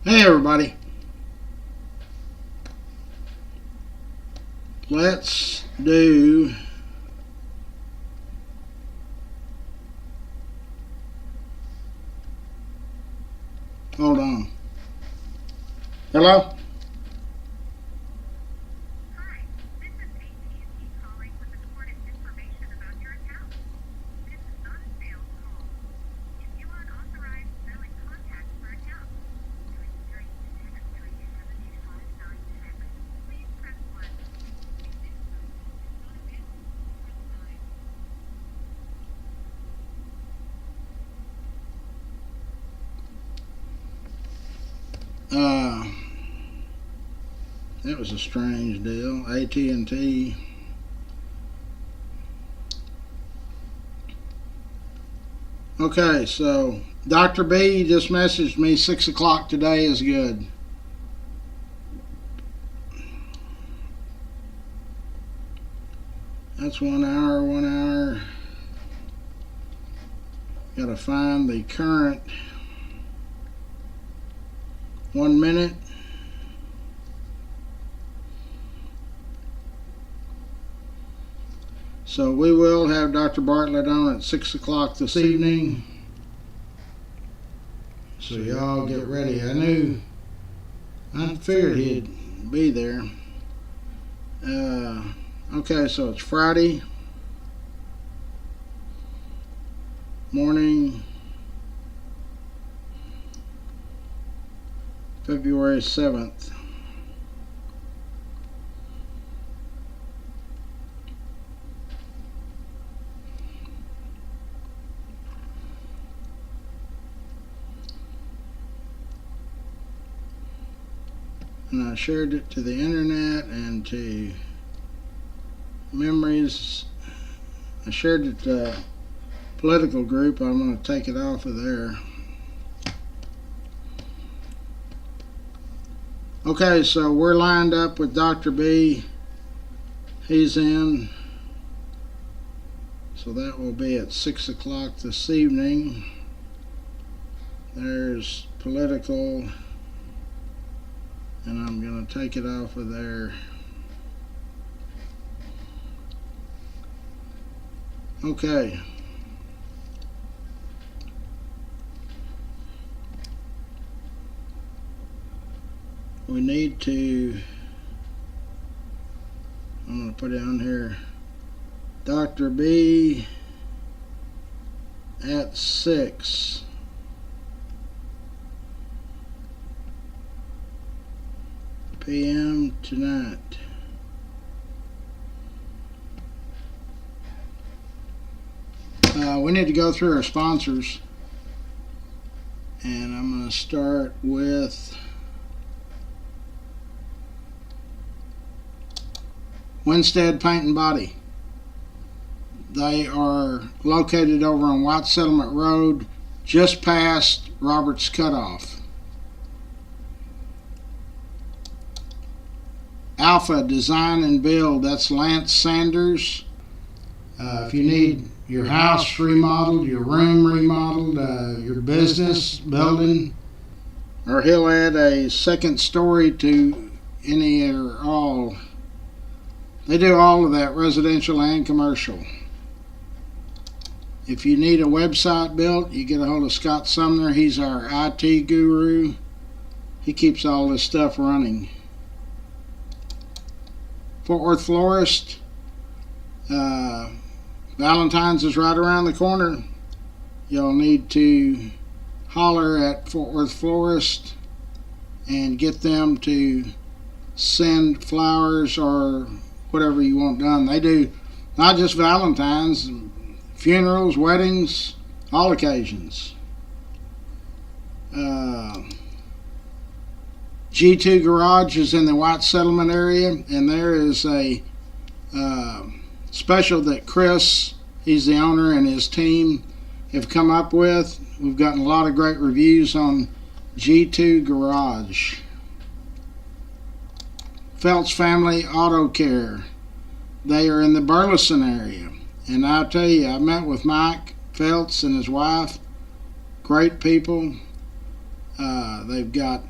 Hey everybody, let's do hold on. Hello? Hi, this is AT&T calling with important information about your account. This is not a sales call. If you are an authorized billing contact for account to experience the text rate 78596, please press 1. If this person is not available, press 9. That was a strange deal. AT&T. Okay, so Dr. B just messaged me 6 o'clock today is good. That's 1 hour, 1 hour. Gotta find the current 1 minute. So we will have Dr. Bartlett on at 6 o'clock this evening. So y'all get ready. I figured he'd be there. Okay, so it's Friday morning, February 7th. And I shared it to the internet and to memories. I shared it to a political group. I'm going to take it off of there. Okay, so we're lined up with Dr. B. He's in. So that will be at 6 o'clock this evening. There's political. And I'm going to take it off of there. Okay. We need to, I'm going to put it on here, Dr. B at 6. p.m. tonight. We need to go through our sponsors, and I'm going to start with Winstead Paint and Body. They are located over on White Settlement Road, just past Roberts Cutoff. Alpha Design and Build, that's Lance Sanders. If you need your house remodeled, your room remodeled, your business building, or he'll add a second story to any or all. They do all of that, residential and commercial. If you need a website built, you get a hold of Scott Sumner. He's our IT guru. He keeps all this stuff running. Fort Worth Florist. Valentine's is right around the corner. You'll need to holler at Fort Worth Florist and get them to send flowers or whatever you want done. They do not just Valentine's, funerals, weddings, all occasions. G2 Garage is in the White Settlement area, and there is a special that Chris, he's the owner, and his team have come up with. We've gotten a lot of great reviews on G2 Garage. Phelps Family Auto Care. They are in the Burleson area. And I'll tell you, I met with Mike Phelps and his wife. Great people. They've got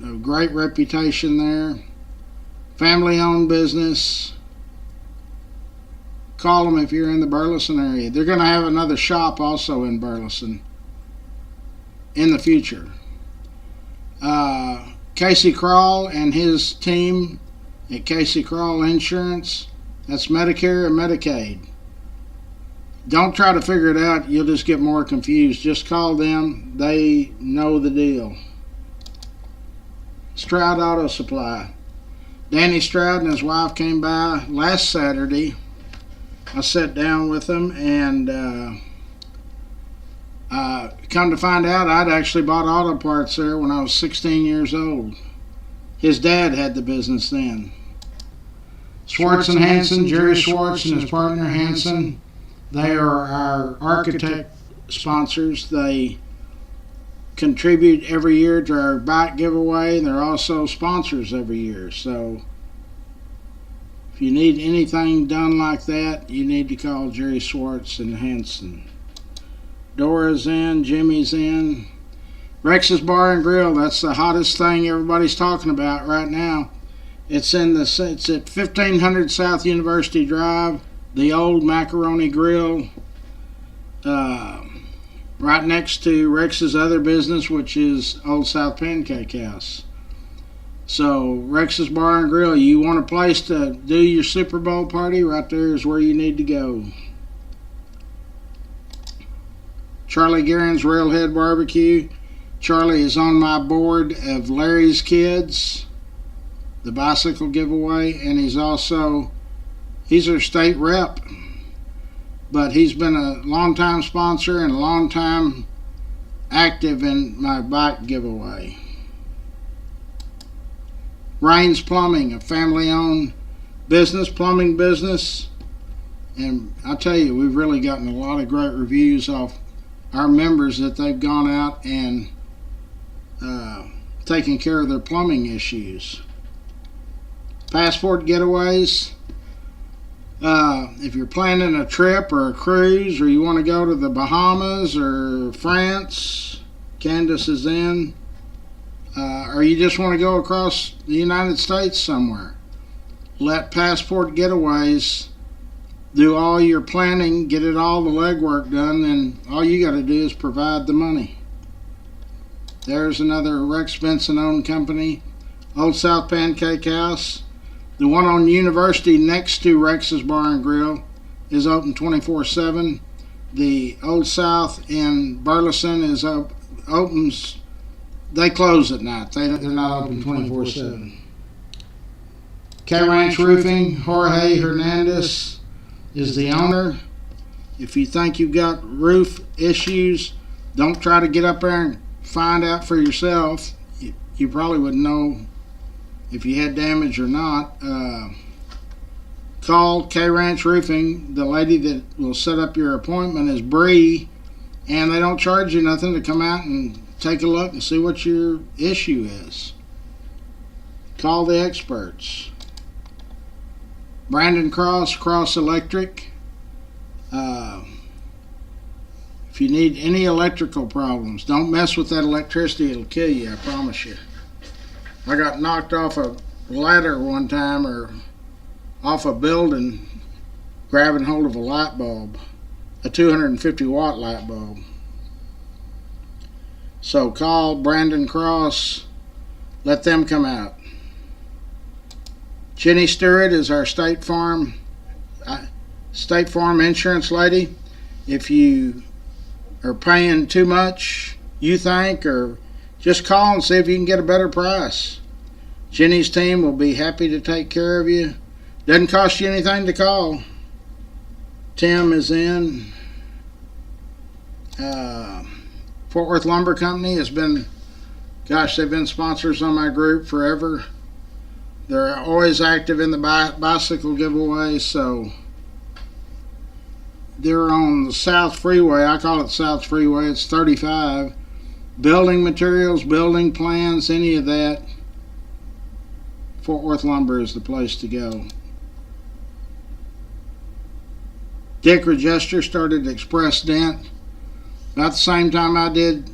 a great reputation there. Family-owned business. Call them if you're in the Burleson area. They're going to have another shop also in Burleson in the future. Casey Crawl and his team at Casey Crawl Insurance. That's Medicare and Medicaid. Don't try to figure it out. You'll just get more confused. Just call them. They know the deal. Stroud Auto Supply. Danny Stroud and his wife came by last Saturday. I sat down with them and come to find out I'd actually bought auto parts there when I was 16 years old. His dad had the business then. Schwartz and Hanson, Jerry Schwartz and his partner Hanson, they are our architect sponsors. They contribute every year to our bike giveaway, and they're also sponsors every year. So if you need anything done like that, you need to call Jerry Schwartz and Hanson. Dora's in, Jimmy's in. Rex's Bar and Grill, that's the hottest thing everybody's talking about right now. It's at 1500 South University Drive, the old Macaroni Grill, right next to Rex's other business, which is Old South Pancake House. So Rex's Bar and Grill, you want a place to do your Super Bowl party, right there is where you need to go. Charlie Guerin's Railhead Barbecue. Charlie is on my board of Larry's Kids, the bicycle giveaway, and he's our state rep. But he's been a long-time sponsor and a long-time active in my bike giveaway. Raines Plumbing, a family-owned business, plumbing business. And I tell you, we've really gotten a lot of great reviews off our members that they've gone out and taken care of their plumbing issues. Passport Getaways. If you're planning a trip or a cruise, or you want to go to the Bahamas or France, Candace is in. Or you just want to go across the United States somewhere, let Passport Getaways do all your planning, get all the legwork done, and all you got to do is provide the money. There's another Rex Benson owned company. Old South Pancake House. The one on University next to Rex's Bar and Grill is open 24/7. The Old South in Burleson is opens. They close at night. They're not open 24/7. K Ranch Roofing. Jorge Hernandez is the owner. If you think you've got roof issues, don't try to get up there and find out for yourself. You probably wouldn't know if you had damage or not. Call K Ranch Roofing. The lady that will set up your appointment is Bree, and they don't charge you nothing to come out and take a look and see what your issue is. Call the experts. Brandon Cross Electric. If you need any electrical problems, don't mess with that electricity. It'll kill you, I promise you. I got knocked off a ladder one time, or off a building, grabbing hold of a light bulb, a 250 watt light bulb. So call Brandon Cross, let them come out. Jenny Stewart is our State Farm insurance lady. If you are paying too much, you think, or just call and see if you can get a better price. Jenny's team will be happy to take care of you. Doesn't cost you anything to call. Tim is in. Fort Worth Lumber Company has been, they've been sponsors on my group forever. They're always active in the bicycle giveaway, so they're on the South Freeway. I call it South Freeway. It's 35. Building materials, building plans, any of that, Fort Worth Lumber is the place to go. Dick Regester started Express Dent about the same time I did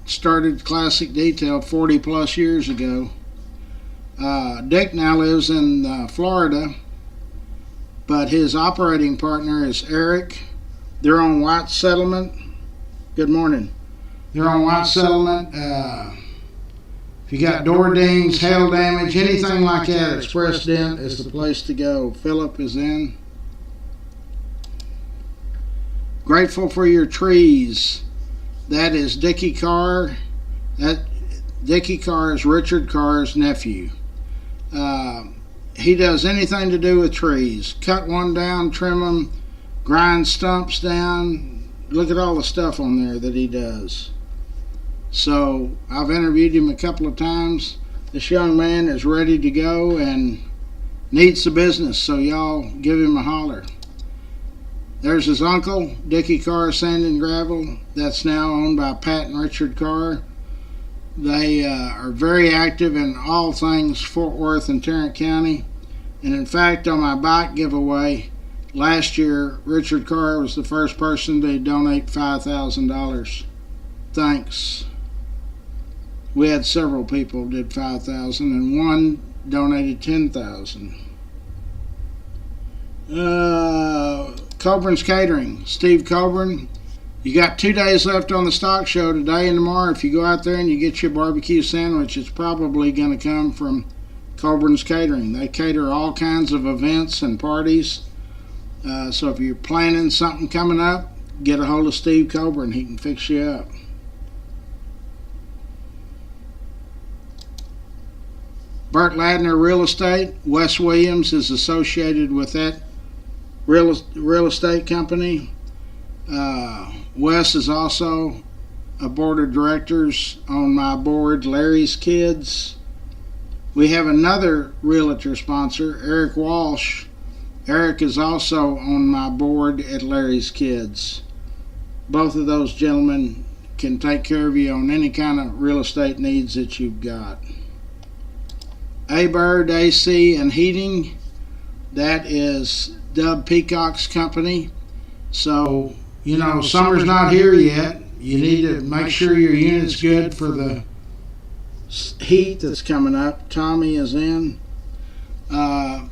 started Classic Detail 40 plus years ago. Dick now lives in Florida, but his operating partner is Eric. They're on White Settlement. Good morning. They're on White Settlement. If you got door dings, hail damage, anything like that, Express Dent is the place to go. Philip is in. Grateful for your trees. That is Dickie Carr. Dickie Carr is Richard Carr's nephew. He does anything to do with trees. Cut one down, trim them, grind stumps down. Look at all the stuff on there that he does. So I've interviewed him a couple of times. This young man is ready to go and needs the business, so y'all give him a holler. There's his uncle, Dickie Carr Sand and Gravel. That's now owned by Pat and Richard Carr. They are very active in all things Fort Worth and Tarrant County. And in fact, on my bike giveaway last year, Richard Carr was the first person to donate $5,000. Thanks. We had several people did $5,000 and one donated $10,000. Coburn's Catering, Steve Coburn. You got 2 days left on the stock show, today and tomorrow. If you go out there and you get your barbecue sandwich, it's probably going to come from Coburn's Catering. They cater all kinds of events and parties. So if you're planning something coming up, get a hold of Steve Coburn. He can fix you up. Burt Ladner Real Estate. Wes Williams is associated with that real estate company. Wes is also a board of directors on my board, Larry's Kids. We have another realtor sponsor, Eric Walsh. Eric is also on my board at Larry's Kids. Both of those gentlemen can take care of you on any kind of real estate needs that you've got. A-Bird AC and Heating, that is Dub Peacock's company. So, you know, summer's not here yet. You need to make sure your unit's good for the heat that's coming up. Tommy is in.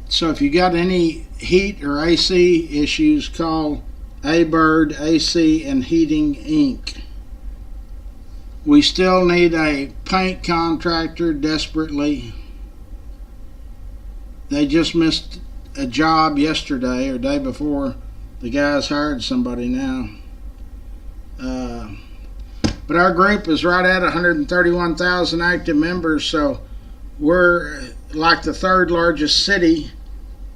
So if you got any heat or AC issues, call A-Bird AC and Heating Inc. We still need a paint contractor desperately. They just missed a job yesterday or day before. The guy's hired somebody now. But our group is right at 131,000 active members, so we're like the third largest city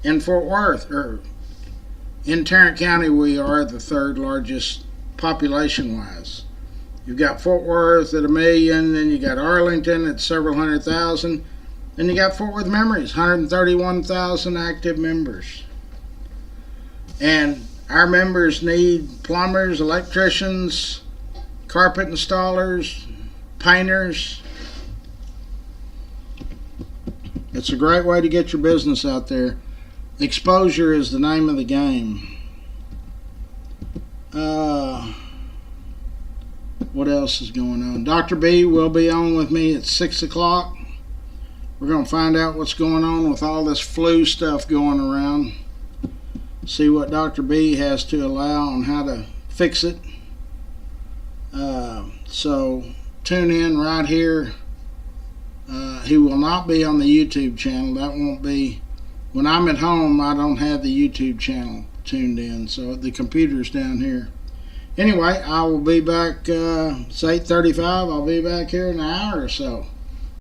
in Fort Worth, or in Tarrant County. We are the third largest population-wise. You've got Fort Worth at 1 million, then you got Arlington at several hundred thousand, then you got Fort Worth Memories, 131,000 active members. And our members need plumbers, electricians, carpet installers, painters. It's a great way to get your business out there. Exposure is the name of the game. What else is going on? Dr. B will be on with me at 6 o'clock. We're going to find out what's going on with all this flu stuff going around. See what Dr. B has to allow on how to fix it. So tune in right here. He will not be on the YouTube channel. That won't be. When I'm at home, I don't have the YouTube channel tuned in, so the computer's down here. Anyway, I will be back. It's 8:35. I'll be back here in an hour or so.